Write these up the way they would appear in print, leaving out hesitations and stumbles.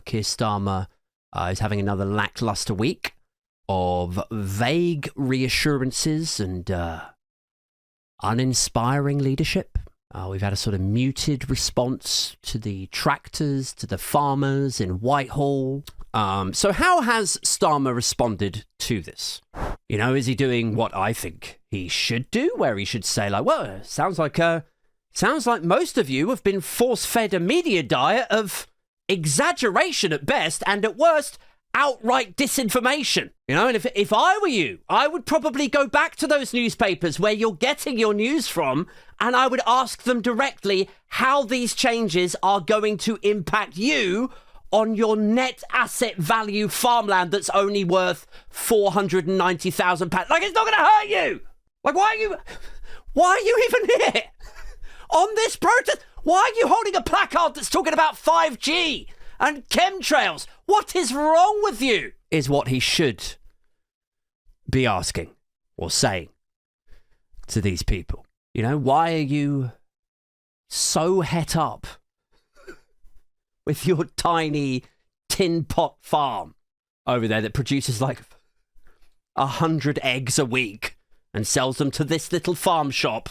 Keir Starmer is having another lacklustre week of vague reassurances and uninspiring leadership. We've had a sort of muted response to the tractors, to the farmers in Whitehall. So how has Starmer responded to this? You know, is he doing what I think he should do, where he should say, like, well, sounds like most of you have been force-fed a media diet of exaggeration at best and at worst, outright disinformation. You know, and if I were you, I would probably go back to those newspapers where you're getting your news from, and I would ask them directly how these changes are going to impact you on your net asset value farmland that's only worth £490,000. Like, it's not going to hurt you. Like, why are you even here on this protest? Why are you holding a placard that's talking about 5G and chemtrails? What is wrong with you? Is what he should be asking or saying to these people. You know, why are you so het up with your tiny tin pot farm over there that produces like 100 eggs a week and sells them to this little farm shop?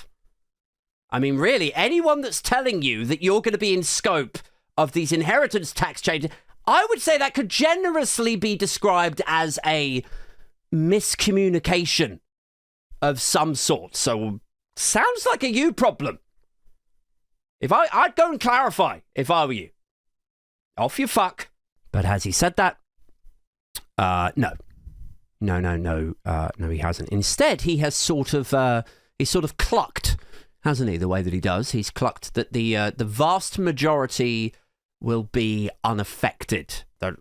I mean, really, anyone that's telling you that you're going to be in scope of these inheritance tax changes, I would say that could generously be described as a miscommunication of some sort. So, sounds like a you problem. I'd go and clarify if I were you. Off you fuck. But has he said that? No. No, he hasn't. Instead, he has sort of clucked, hasn't he, the way that he does? He's clucked that the vast majority will be unaffected. The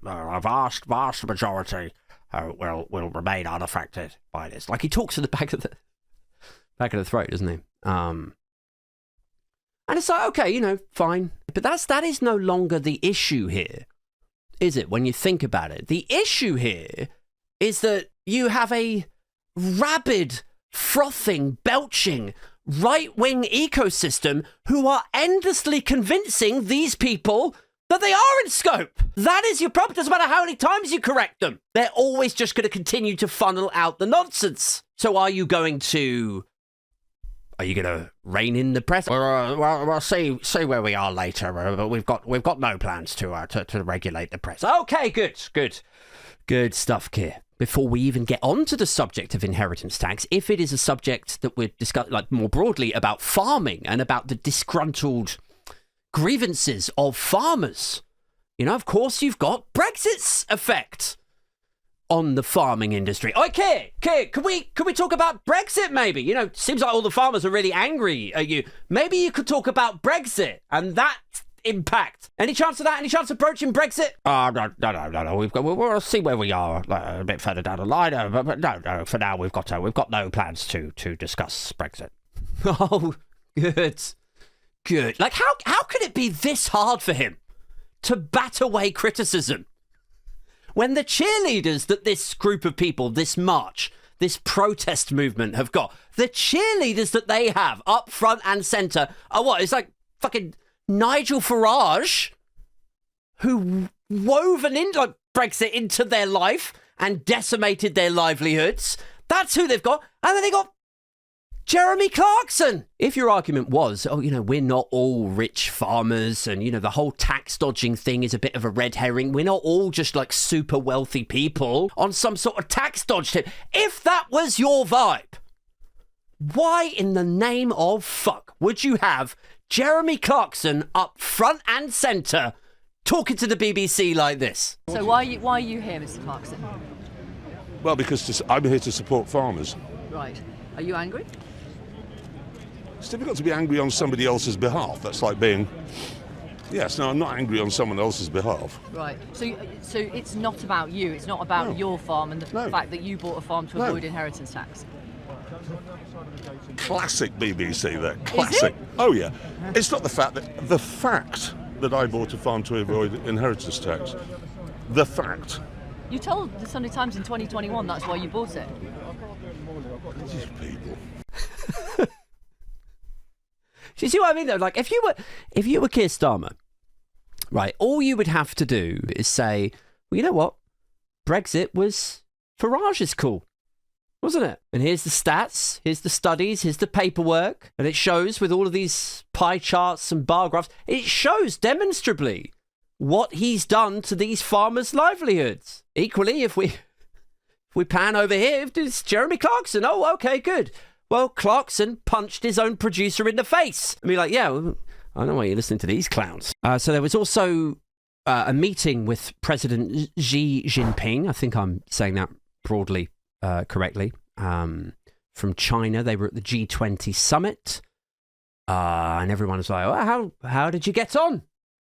vast majority will remain unaffected by this. Like, he talks to the back of the throat, doesn't he? And it's like, okay, you know, fine. But that is no longer the issue here, is it, when you think about it? The issue here is that you have a rabid, frothing, belching, right-wing ecosystem who are endlessly convincing these people that they are in scope. That is your problem. Doesn't matter how many times you correct them. They're always just going to continue to funnel out the nonsense. So are you going to rein in the press? We'll see where we are later. But we've got no plans to regulate the press. Okay, good stuff, Keir. Before we even get on to the subject of inheritance tax, if it is a subject that we're discussing, like, more broadly about farming and about the disgruntled grievances of farmers, you know, of course you've got Brexit's effect on the farming industry. Okay, could we talk about Brexit maybe? You know, seems like all the farmers are really angry at you. Maybe you could talk about Brexit and that impact. Any chance of that? Any chance of broaching Brexit? No. We'll see where we are a bit further down the line. But no. For now, we've got no plans to discuss Brexit. Oh, good. Like, how could it be this hard for him to bat away criticism when the cheerleaders that this group of people, this march, this protest movement have got, the cheerleaders that they have up front and centre are what? It's like fucking Nigel Farage, who woven in like Brexit into their life and decimated their livelihoods. That's who they've got. And then they got Jeremy Clarkson. If your argument was, oh, you know, we're not all rich farmers and, you know, the whole tax dodging thing is a bit of a red herring. We're not all just like super wealthy people on some sort of tax dodge tip. If that was your vibe, why in the name of fuck would you have Jeremy Clarkson up front and centre talking to the BBC like this? So why are you here, Mr. Clarkson? Well, because I'm here to support farmers. Right. Are you angry? It's difficult to be angry on somebody else's behalf. That's like being... Yes, no, I'm not angry on someone else's behalf. Right. So it's not about you. It's not about your farm and the fact that you bought a farm to avoid inheritance tax. Classic BBC there. Classic. Oh, yeah. It's not the fact that I bought a farm to avoid inheritance tax. The fact. You told the Sunday Times in 2021 that's why you bought it. These people. Do you see what I mean, though? Like, if you were Keir Starmer, right, all you would have to do is say, well, you know what? Brexit was Farage's call, wasn't it? And here's the stats, here's the studies, here's the paperwork, and it shows with all of these pie charts and bar graphs, it shows demonstrably what he's done to these farmers' livelihoods. Equally, if we pan over here, it's Jeremy Clarkson. Oh, okay, good. Well, Clarkson punched his own producer in the face. I mean, like, yeah, I don't know why you're listening to these clowns. So there was also a meeting with President Xi Jinping. I think I'm saying that broadly correctly. From China. They were at the G20 summit. And everyone was like, oh, how did you get on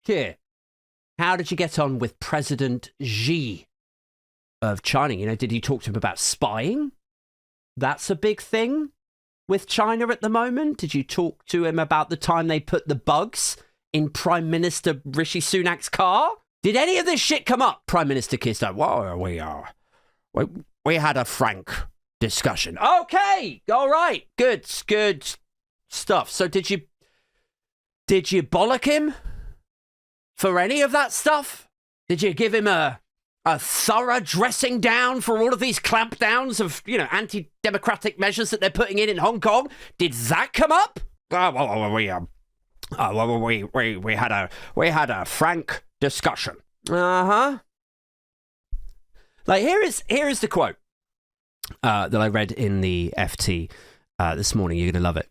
here? How did you get on with President Xi of China? You know, did you talk to him about spying? That's a big thing with China at the moment. Did you talk to him about the time they put the bugs in Prime Minister Rishi Sunak's car? Did any of this shit come up? Prime Minister Keir Starmer, well, we had a frank discussion. Okay, all right, good stuff. So did you bollock him for any of that stuff? Did you give him a thorough dressing down for all of these clampdowns of, you know, anti-democratic measures that they're putting in Hong Kong? Did that come up? We had a frank discussion. Like here is the quote that I read in the FT this morning. You're gonna love it.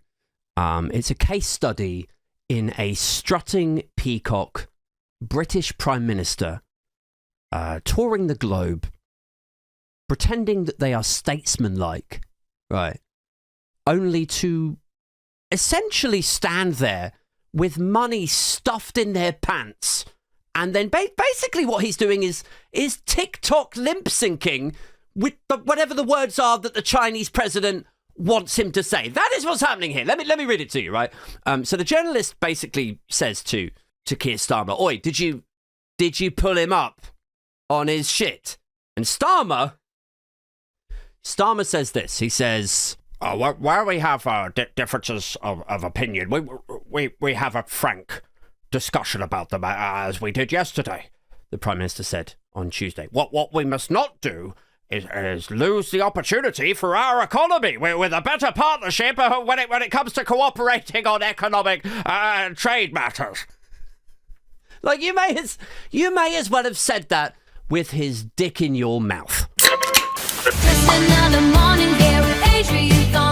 It's a case study in a strutting peacock British Prime Minister touring the globe, pretending that they are statesmanlike, right? Only to essentially stand there with money stuffed in their pants. And then basically what he's doing is TikTok lip syncing with whatever the words are that the Chinese president wants him to say. That is what's happening here. Let me read it to you, right? So the journalist basically says to Keir Starmer, "Oi, did you pull him up on his shit?" And Starmer says this. He says, "Where we have differences of opinion, we have a frank discussion about them as we did yesterday," the Prime Minister said on Tuesday. What we must not do is lose the opportunity for our economy with a better partnership when it comes to cooperating on economic trade matters. Like you may as well have said that with his dick in your mouth. Just another morning here with Adrian Thorne.